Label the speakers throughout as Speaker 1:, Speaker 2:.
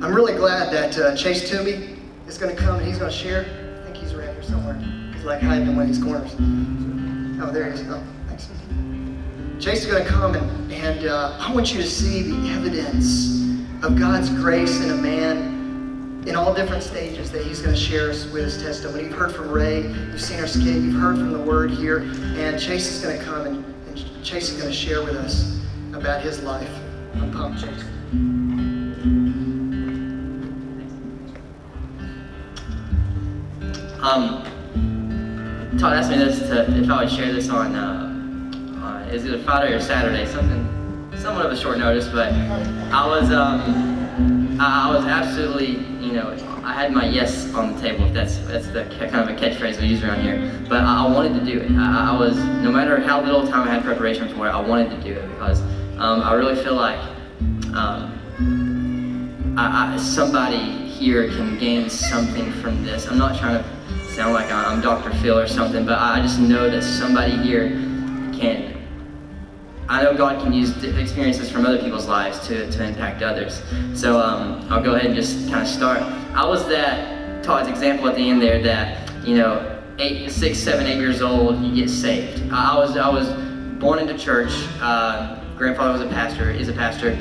Speaker 1: I'm really glad that Chase Toomey is going to come and he's going to share. I think he's around here somewhere. He's like hiding in one of these corners. Oh, there he is. Oh, thanks. Chase is going to come and I want you to see the evidence of God's grace in a man in all different stages that he's going to share with his testimony. You've heard from Ray, you've seen our skit, you've heard from the Word here, and Chase is going to come and Chase is going to share with us about his life. I'm pumped, Chase.
Speaker 2: Todd asked me if I would share this on is it a Friday or Saturday? Somewhat of a short notice, but I was absolutely, I had my yes on the table. If that's the kind of a catchphrase we use around here. But I wanted to do it. I was, no matter how little time I had preparation for it, I wanted to do it because I really feel like somebody here can gain something from this. I'm not trying to sound like I'm Dr. Phil or something, but I just know that somebody here can. I know God can use experiences from other people's lives to impact others. So I'll go ahead and just kind of start. I was that Todd's example at the end there that 6, 7, 8 years old, you get saved. I was born into church. Grandfather was a pastor, is a pastor.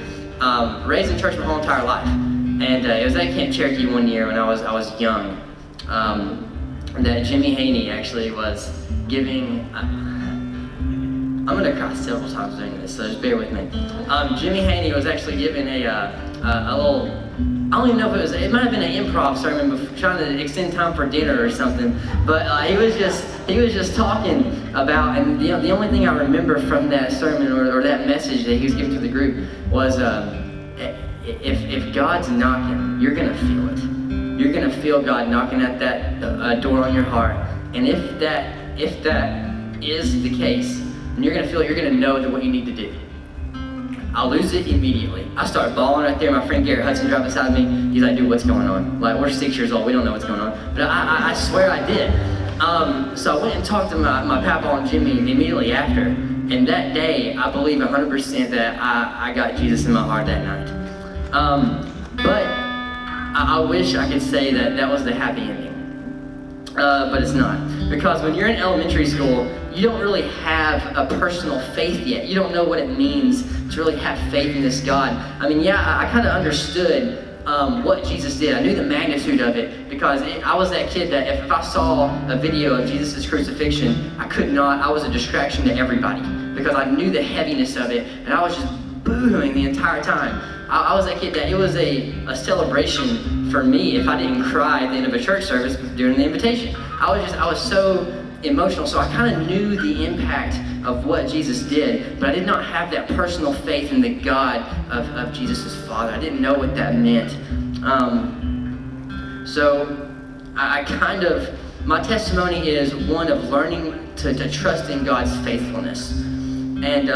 Speaker 2: Raised in church my whole entire life, and it was at Camp Cherokee one year when I was young. That Jimmy Haney actually was giving. I'm gonna cry several times during this, so just bear with me. Jimmy Haney was actually giving a little, I don't even know if it might have been an improv sermon, trying to extend time for dinner or something. But he was just talking about, and the only thing I remember from that sermon or that message that he was giving to the group was, if God's knocking, you're gonna feel it. You're gonna feel God knocking at that door on your heart, and if that is the case, and you're gonna feel it, you're gonna know that what you need to do. I'll lose it immediately. I start bawling right there. My friend Garrett Hudson dropped beside me. He's like, dude, what's going on? Like, we're 6 years old. We don't know what's going on. But I swear I did. So I went and talked to my papa and Jimmy immediately after. And that day, I believe 100% that I got Jesus in my heart that night. But I wish I could say that was the happy ending. But it's not. Because when you're in elementary school, you don't really have a personal faith yet. You don't know what it means to really have faith in this God. I mean, yeah, I kind of understood what Jesus did. I knew the magnitude of it because I was that kid that if I saw a video of Jesus' crucifixion, I was a distraction to everybody because I knew the heaviness of it and I was just boohooing the entire time. I was that kid that it was a celebration for me if I didn't cry at the end of a church service during the invitation. I was so emotional, so I kind of knew the impact of what Jesus did, but I did not have that personal faith in the God of Jesus' Father. I didn't know what that meant. So my testimony is one of learning to trust in God's faithfulness. And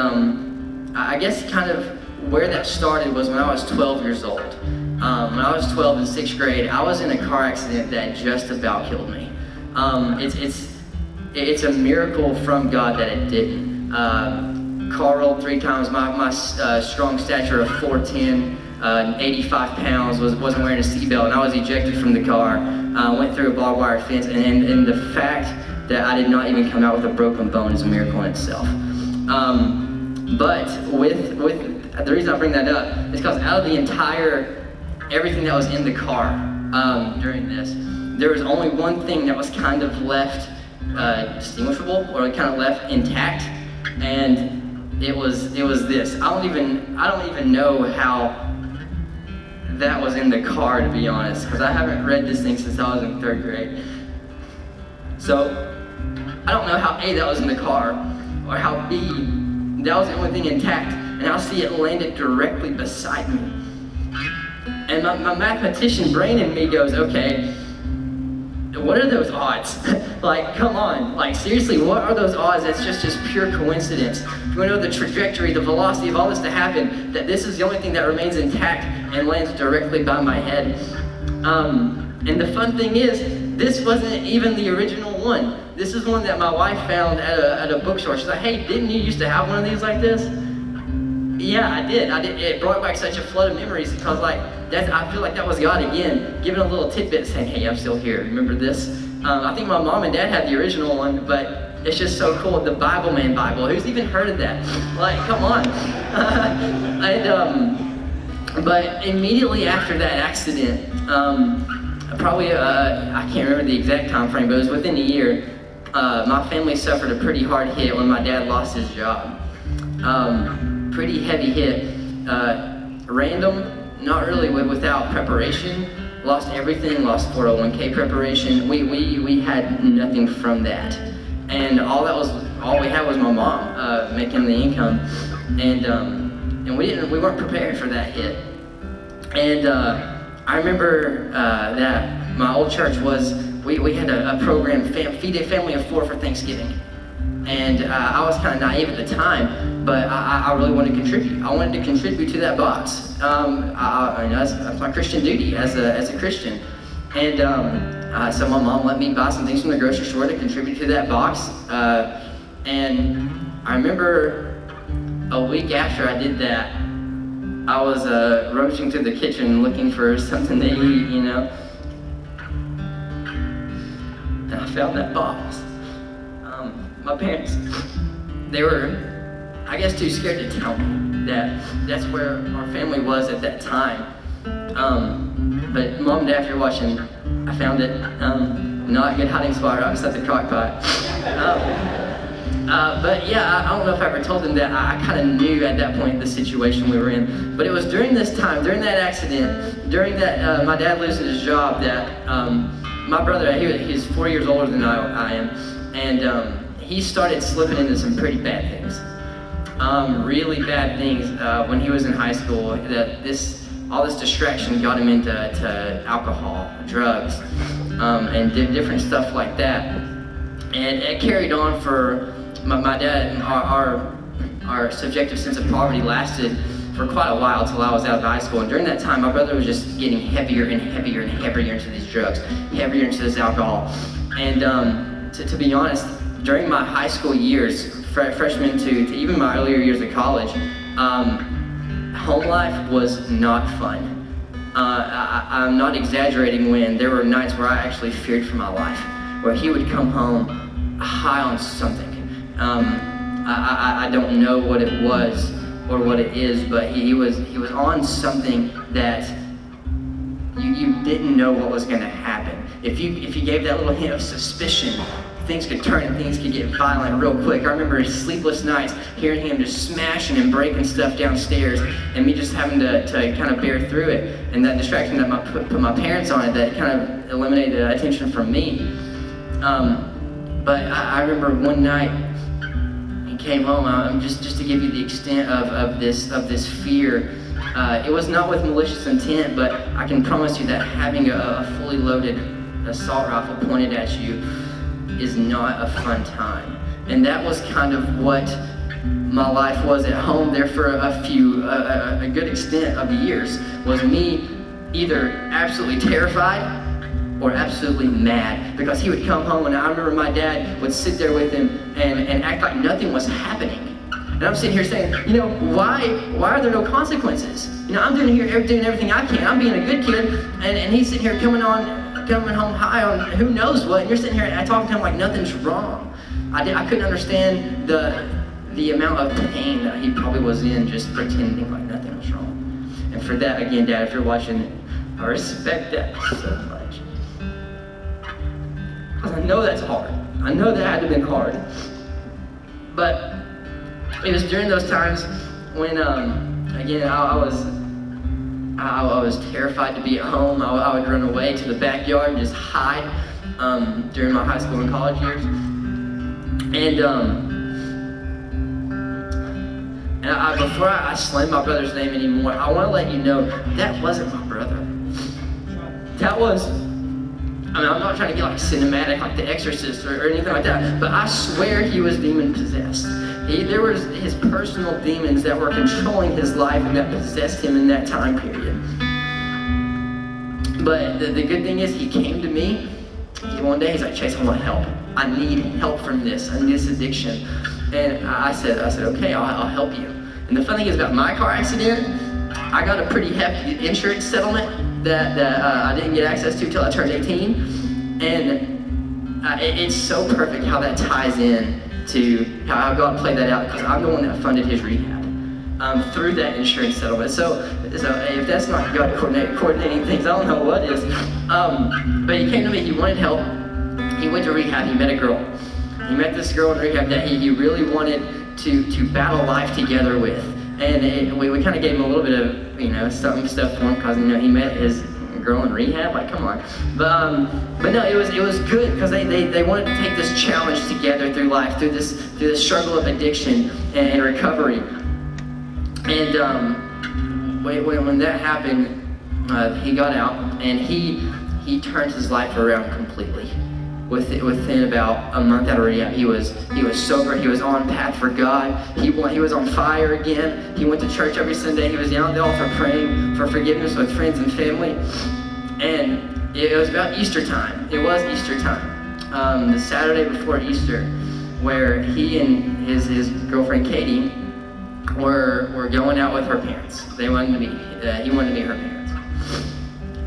Speaker 2: I guess kind of where that started was when I was 12 years old. When I was 12 in 6th grade, I was in a car accident that just about killed me. It's a miracle from God that it didn't. Car rolled 3 times. My strong stature of 4'10", 85 pounds, wasn't wearing a seatbelt, and I was ejected from the car. Went through a barbed wire fence, and the fact that I did not even come out with a broken bone is a miracle in itself. But with the reason I bring that up is because out of the entire everything that was in the car during this, there was only one thing that was kind of left distinguishable or kind of left intact, and it was this. I don't even know how that was in the car, to be honest, because I haven't read this thing since I was in 3rd grade. So I don't know how A, that was in the car, or how B, that was the only thing intact, and how C, it landed directly beside me. And my mathematician brain in me goes, okay, what are those odds? Like, come on. Like, seriously, what are those odds? That's just pure coincidence. If you know the trajectory, the velocity of all this to happen, that this is the only thing that remains intact and lands directly by my head. And the fun thing is, this wasn't even the original one. This is one that my wife found at a bookstore. She's like, hey, didn't you used to have one of these like this? Yeah, I did. It brought back such a flood of memories because, like, I feel like that was God again, giving a little tidbit saying, hey, I'm still here. Remember this? I think my mom and dad had the original one, but it's just so cool. The Bible Man Bible. Who's even heard of that? Like, come on. But immediately after that accident, probably, I can't remember the exact time frame, but it was within a year, my family suffered a pretty hard hit when my dad lost his job. Pretty heavy hit, random, not really without preparation, lost everything, lost 401k preparation. We had nothing from that. And all we had was my mom, making the income. And we weren't prepared for that hit. And, I remember, that my old church we had a program, Feed a Family of 4 for Thanksgiving. And I was kind of naive at the time, but I really wanted to contribute. I wanted to contribute to that box. That's my Christian duty as a Christian. And so my mom let me buy some things from the grocery store to contribute to that box. And I remember a week after I did that, I was rummaging through the kitchen looking for something to eat, you know. And I found that box. My parents, they were, I guess, too scared to tell me that that's where our family was at that time. But Mom and Dad, if you're watching, I found it. Not a good hiding spot, I was at the crock pot. But yeah, I don't know if I ever told them that. I kind of knew at that point the situation we were in. But it was during this time, during that accident, during that my dad losing his job, that my brother, he's 4 years older than I am, and he started slipping into some pretty bad things. Really bad things when he was in high school. All this distraction got him into alcohol, drugs, and different stuff like that. And it carried on for my dad, and our subjective sense of poverty lasted for quite a while till I was out of high school. And during that time, my brother was just getting heavier and heavier and heavier into these drugs, heavier into this alcohol. And to be honest, during my high school years, freshman to even my earlier years of college, home life was not fun. I'm not exaggerating when there were nights where I actually feared for my life, where he would come home high on something. I don't know what it was or what it is, but he was on something that you didn't know what was going to happen. If you gave that little hint of suspicion, things could turn and things could get violent real quick. I remember sleepless nights, hearing him just smashing and breaking stuff downstairs, and me just having to kind of bear through it. And that distraction that put my parents on it, that kind of eliminated attention from me. But I remember one night he came home. Just to give you the extent of this fear. It was not with malicious intent, but I can promise you that having a fully loaded assault rifle pointed at you is not a fun time. And that was kind of what my life was at home there for a good extent of years, was me either absolutely terrified or absolutely mad, because he would come home and I remember my dad would sit there with him and act like nothing was happening. And I'm sitting here saying, you know, why are there no consequences? You know, I'm doing everything I can. I'm being a good kid, and he's sitting here coming home high on who knows what, and you're sitting here and I talking to him like nothing's wrong. I couldn't understand the amount of pain that he probably was in, just pretending like nothing was wrong. And for that, again, Dad, if you're watching, I respect that so much. Because I know that's hard. I know that had to have been hard. But it was during those times when, again, I was terrified to be at home. I would run away to the backyard and just hide during my high school and college years. And before I slam my brother's name anymore, I want to let you know that wasn't my brother. That was, I'm not trying to get like cinematic like The Exorcist or anything like that, but I swear he was demon possessed. There was his personal demons that were controlling his life and that possessed him in that time period. But the good thing is he came to me. One day he's like, Chase, I want help. I need help from this. I need this addiction. And I said, okay, I'll help you. And the funny thing is about my car accident, I got a pretty hefty insurance settlement that I didn't get access to until I turned 18. And it's so perfect how that ties in to how God played that out, because I'm the one that funded his rehab through that insurance settlement. So if that's not God coordinating things, I don't know what is. But he came to me, he wanted help. He went to rehab, he met a girl. He met this girl in rehab that he really wanted to battle life together with. And we kind of gave him a little bit of, stuff for him, because, he met his girl in rehab, like, come on. But no, it was good, because they wanted to take this challenge together through life, through this struggle of addiction and recovery. And when that happened, he got out, and he turned his life around completely. Within about a month out of rehab, he was sober. He was on path for God. He was on fire again. He went to church every Sunday. He was down at the altar praying for forgiveness with friends and family. And it was about Easter time. It was Easter time, the Saturday before Easter, where he and his girlfriend Katie were going out with her parents. He wanted to meet her parents.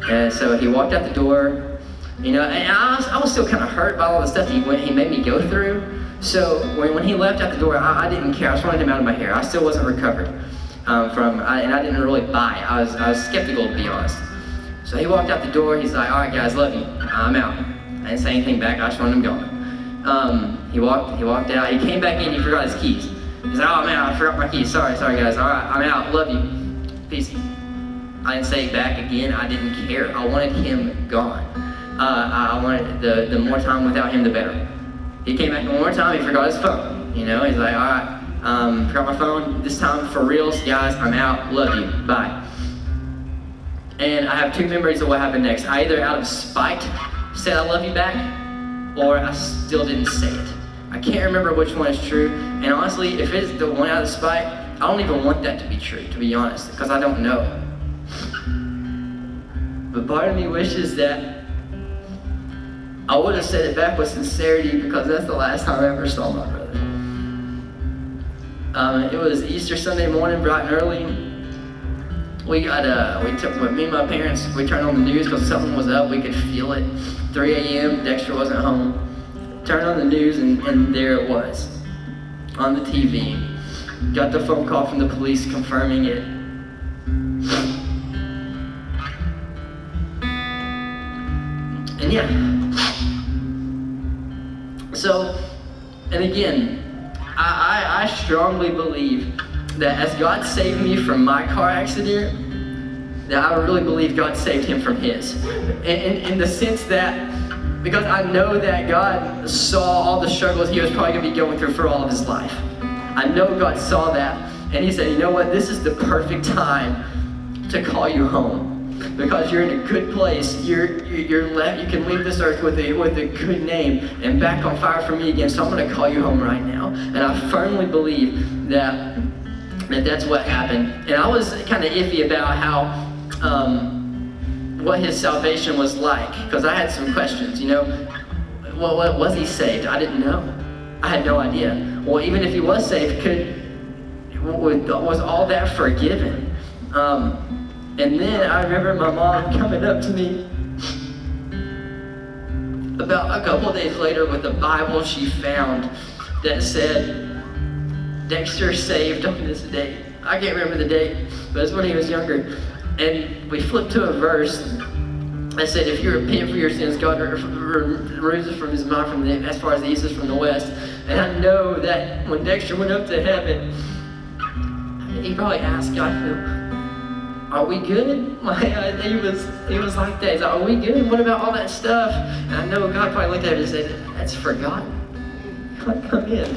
Speaker 2: And so he walked out the door. And I was still kind of hurt by all the stuff he made me go through. So when he left out the door, I didn't care. I just wanted him out of my hair. I still wasn't recovered and I didn't really buy it. I was skeptical, to be honest. So he walked out the door. He's like, "All right, guys, love you. I'm out." I didn't say anything back. I just wanted him gone. He walked out. He came back in. He forgot his keys. He's like, "Oh man, I forgot my keys. Sorry guys. All right, I'm out. Love you. Peace." I didn't say it back again. I didn't care. I wanted him gone. I wanted the more time without him, the better. He came back one more time. He forgot his phone. He's like, "All right, forgot my phone. This time for reals, guys. I'm out. Love you. Bye." And I have two memories of what happened next. I either out of spite said "I love you" back, or I still didn't say it. I can't remember which one is true. And honestly, if it's the one out of spite, I don't even want that to be true, to be honest, because I don't know. But part of me wishes that I would have said it back with sincerity, because that's the last time I ever saw my brother. It was Easter Sunday morning, bright and early. Me and my parents, we turned on the news because something was up. We could feel it. 3 a.m., Dexter wasn't home. Turned on the news, and there it was on the TV. Got the phone call from the police confirming it. And yeah. So, and again, I strongly believe that as God saved me from my car accident, that I really believe God saved him from his. In the sense that, because I know that God saw all the struggles he was probably going to be going through for all of his life. I know God saw that, and he said, "You know what, this is the perfect time to call you home. Because you're in a good place, you're left. You can leave this earth with a good name and back on fire for me again. So I'm going to call you home right now." And I firmly believe that that's what happened. And I was kind of iffy about how what his salvation was like, because I had some questions. What was he saved? I didn't know. I had no idea. Well, even if he was saved, was all that forgiven? And then I remember my mom coming up to me about a couple of days later with a Bible she found that said, "Dexter saved on this date." I can't remember the date, but it's when he was younger. And we flipped to a verse that said, "If you repent for your sins, God removes it from his mind as far as the east is from the west." And I know that when Dexter went up to heaven, he probably asked God, "Are we good?" He was like that. He's like, "Are we good? What about all that stuff?" And I know God probably looked at him and said, "That's forgotten. Come in."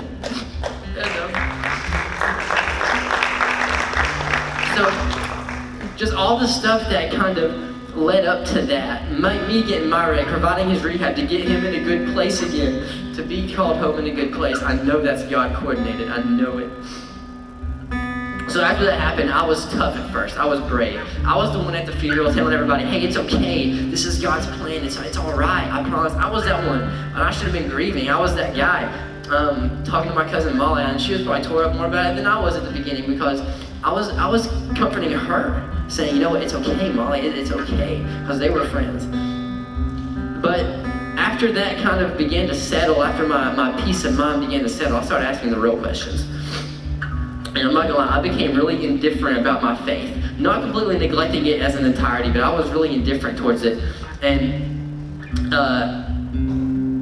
Speaker 2: So, just all the stuff that kind of led up to that, me getting my rec, providing his rehab to get him in a good place again, to be called home in a good place. I know that's God coordinated. I know it. So after that happened, I was tough at first. I was brave. I was the one at the funeral telling everybody, "Hey, it's okay. This is God's plan. It's all right. I promise." I was that one. And I should have been grieving. I was that guy. talking to my cousin Molly, and she was probably tore up more about it than I was at the beginning, because I was comforting her, saying, you know what, it's okay, Molly, it's okay, because they were friends. But after that kind of began to settle, after my peace of mind began to settle, I started asking the real questions. And I'm not gonna lie, I became really indifferent about my faith. Not completely neglecting it as an entirety, but I was really indifferent towards it. And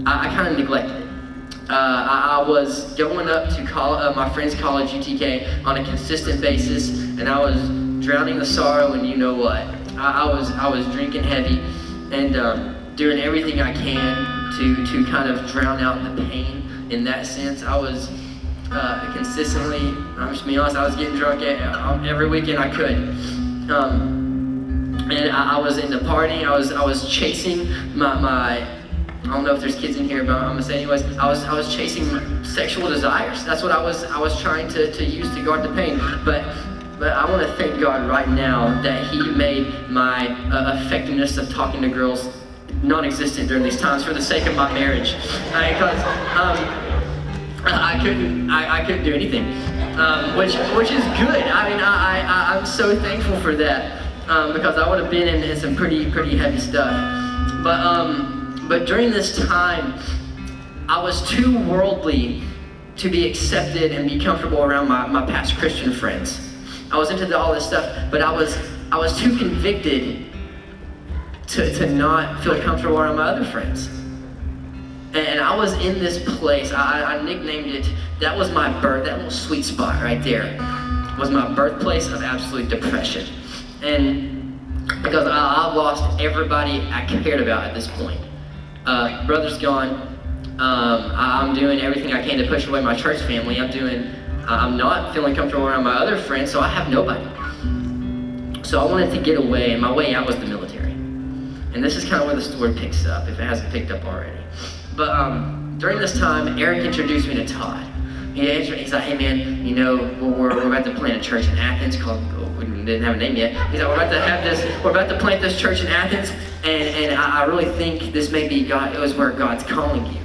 Speaker 2: I kind of neglected it. I was going up to my friend's college, UTK, on a consistent basis, and I was drowning the sorrow and you know what. I was drinking heavy and doing everything I can to kind of drown out the pain in that sense. I was consistently, I'm just being honest, I was getting drunk every weekend I could. And I was into partying, I was chasing my I don't know if there's kids in here, but I'm gonna say anyways, I was chasing sexual desires. That's what I was trying to use to guard the pain. But I want to thank God right now that He made my effectiveness of talking to girls non-existent during these times for the sake of my marriage. Because I couldn't do anything, which is good. I mean, I'm so thankful for that, because I would have been in some pretty heavy stuff. But during this time, I was too worldly to be accepted and be comfortable around my past Christian friends. I was into all this stuff, but I was too convicted to not feel comfortable around my other friends. And I was in this place, I nicknamed it, that was my birth, that little sweet spot right there, was my birthplace of absolute depression. And because I lost everybody I cared about at this point. Brother's gone. I'm doing everything I can to push away my church family. I'm not feeling comfortable around my other friends, so I have nobody. So I wanted to get away, and my way out was the military. And this is kind of where the story picks up, if it hasn't picked up already. But during this time, Eric introduced me to Todd. He's like, hey man, you know, we're about to plant a church in Athens called, we didn't have a name yet. He's like, we're about to plant this church in Athens, and I really think this may be God, it was where God's calling you.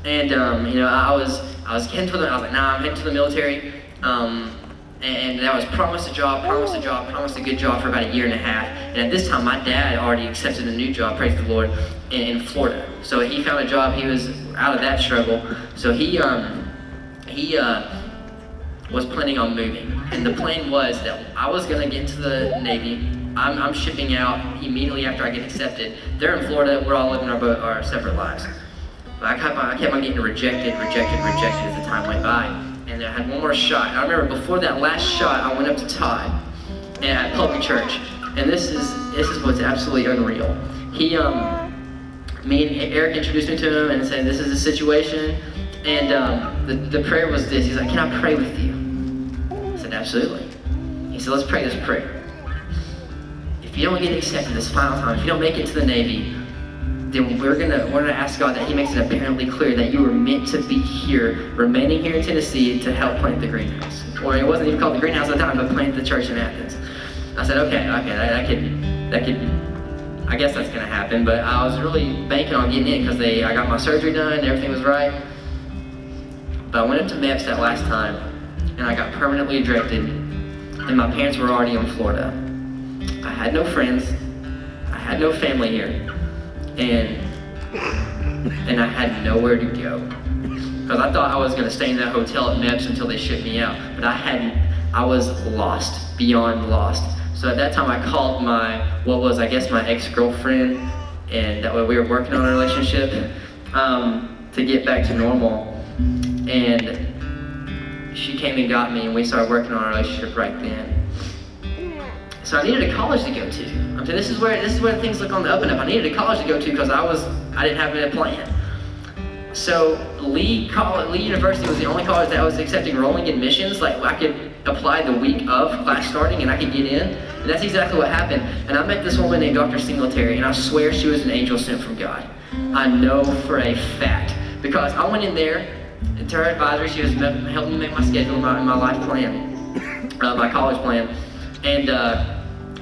Speaker 2: And you know, I was heading to I was like, nah, I'm heading to the military. And that was promised a good job for about a year and a half. And at this time, my dad already accepted a new job, praise the Lord, in Florida. So he found a job, he was out of that struggle. So he was planning on moving. And the plan was that I was gonna get into the Navy. I'm shipping out immediately after I get accepted. They're in Florida, we're all living our separate lives. But I kept on getting rejected as the time went by. And I had one more shot. I remember before that last shot, I went up to Todd at public church. And this is what's absolutely unreal. Me and Eric introduced me to him and said, this is the situation. And the prayer was this. He's like, can I pray with you? I said, absolutely. He said, let's pray this prayer. If you don't get accepted this final time, if you don't make it to the Navy, then we're gonna ask God that He makes it apparently clear that you were meant to be here, remaining here in Tennessee to help plant the greenhouse. Or it wasn't even called the greenhouse at the time, but plant the church in Athens. I said, okay, that could, I guess that's gonna happen. But I was really banking on getting in because I got my surgery done, everything was right. But I went up to MEPS that last time, and I got permanently ejected, and my parents were already in Florida. I had no friends, I had no family here. And I had nowhere to go. Because I thought I was gonna stay in that hotel at MEPS until they shipped me out. But I was lost, beyond lost. So at that time I called my ex-girlfriend, and that way we were working on a relationship to get back to normal. And she came and got me, and we started working on our relationship right then. So I needed a college to go to. This is where things look on the up and up. I needed a college to go to because I didn't have a plan. So Lee University was the only college that was accepting rolling admissions. Like I could apply the week of class starting and I could get in. And that's exactly what happened. And I met this woman named Dr. Singletary, and I swear she was an angel sent from God. I know for a fact. Because I went in there, and to her advisory, she was helping me make my schedule, my life plan, my college plan. And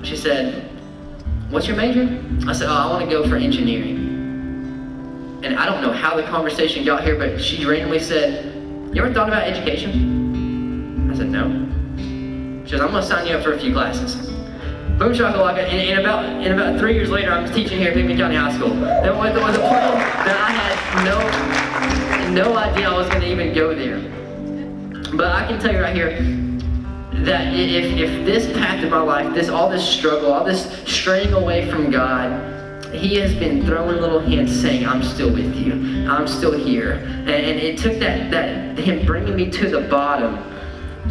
Speaker 2: she said, what's your major? I said, I want to go for engineering. And I don't know how the conversation got here, but she randomly said, "You ever thought about education?" I said, "No." She goes, "I'm gonna sign you up for a few classes." Boom shakalaka, and about 3 years later, I'm teaching here at Toomey County High School. That was a plan that I had no idea I was gonna even go there. But I can tell you right here, that if this path in my life, all this struggle, all this straying away from God, He has been throwing little hints saying, "I'm still with you. I'm still here." And it took that Him bringing me to the bottom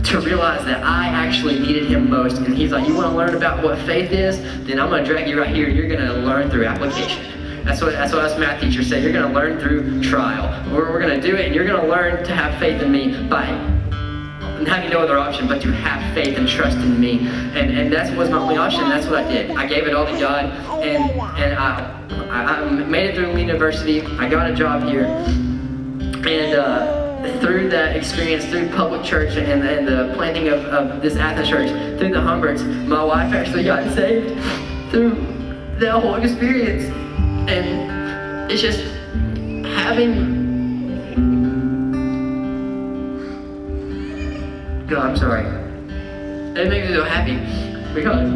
Speaker 2: to realize that I actually needed Him most. And He's like, "You want to learn about what faith is? Then I'm going to drag you right here. You're going to learn through application." That's what us math teachers say. You're going to learn through trial. We're going to do it, and you're going to learn to have faith in me by having no other option but to have faith and trust in me. And that was my only option. That's what I did. I gave it all to God, and I made it through university. I got a job here, and through that experience, through public church and the planting of this Athens church, through the Humberts, my wife actually got saved through that whole experience. And it's just having God, I'm sorry. It makes me so happy because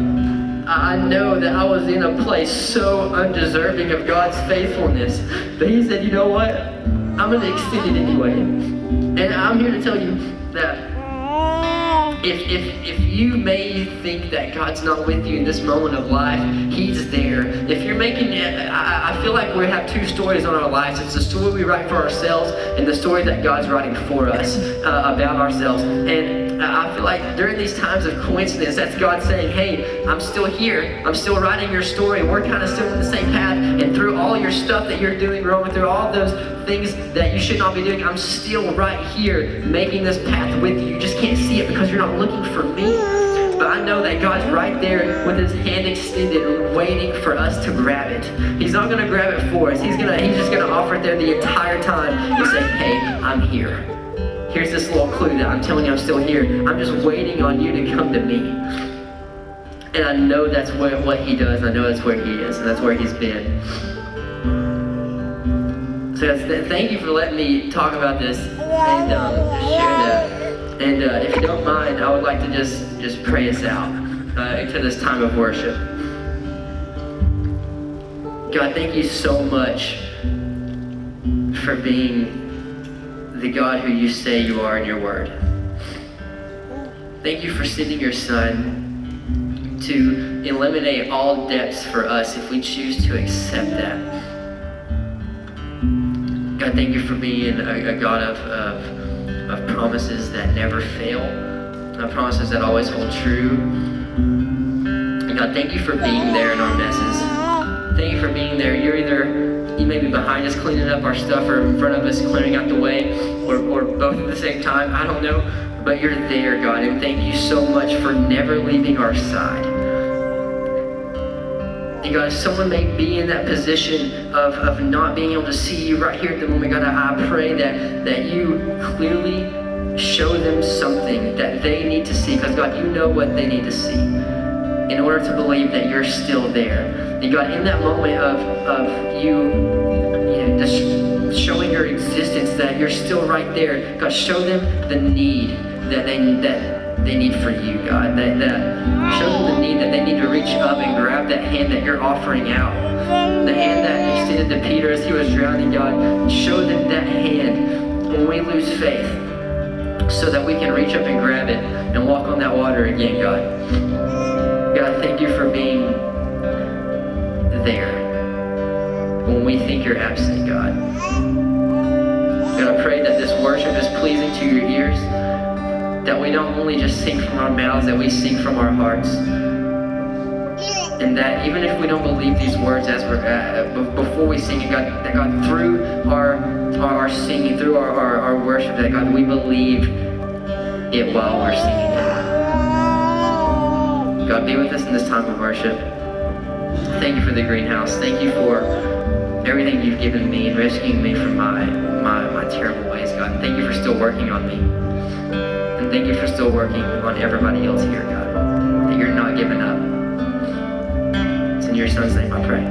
Speaker 2: I know that I was in a place so undeserving of God's faithfulness, but He said, "You know what? I'm going to extend it anyway." And I'm here to tell you that if you may think that God's not with you in this moment of life, He's there. If you're making it, I feel like we have two stories on our lives. It's the story we write for ourselves and the story that God's writing for us about ourselves. And I feel like during these times of coincidence, that's God saying, "Hey, I'm still here. I'm still writing your story. We're kind of still in the same path. And through all your stuff that you're doing wrong, through all those things that you should not be doing, I'm still right here making this path with you. You just can't see it because you're not looking for me." But I know that God's right there with His hand extended, waiting for us to grab it. He's not going to grab it for us. He's just going to offer it there the entire time. He's saying, "Hey, I'm here. Here's this little clue that I'm telling you I'm still here. I'm just waiting on you to come to me." And I know that's what He does. I know that's where He is, and that's where He's been. So thank you for letting me talk about this and just share that. And if you don't mind, I would like to just pray us out into this time of worship. God, thank you so much for being the God who you say you are in your word. Thank you for sending your Son to eliminate all debts for us if we choose to accept that. God, thank you for being a God of promises that never fail, promises that always hold true. And God, thank you for being there in our messes. Thank you for being there. You may be behind us cleaning up our stuff, or in front of us clearing out the way, or both at the same time. I don't know, but you're there, God, and thank you so much for never leaving our side. And God, if someone may be in that position of not being able to see you right here at the moment, God, I pray that you clearly show them something that they need to see, because God, you know what they need to see in order to believe that you're still there. And God, in that moment of you just showing your existence, that you're still right there, God, show them the need that they need for you, God. That show them the need that they need to reach up and grab that hand that you're offering out. The hand that extended to Peter as he was drowning, God. Show them that hand when we lose faith, so that we can reach up and grab it and walk on that water again, God. God, thank you for being there when we think you're absent, God. God, I pray that this worship is pleasing to your ears, that we don't only just sing from our mouths, that we sing from our hearts. And that even if we don't believe these words as we're before we sing it, God, that God, through our singing, through our worship, that God, we believe it while we're singing it. God, be with us in this time of worship. Thank you for the greenhouse. Thank you for everything you've given me and rescuing me from my terrible ways, God. Thank you for still working on me. And thank you for still working on everybody else here, God. That you're not giving up. It's in your Son's name I pray.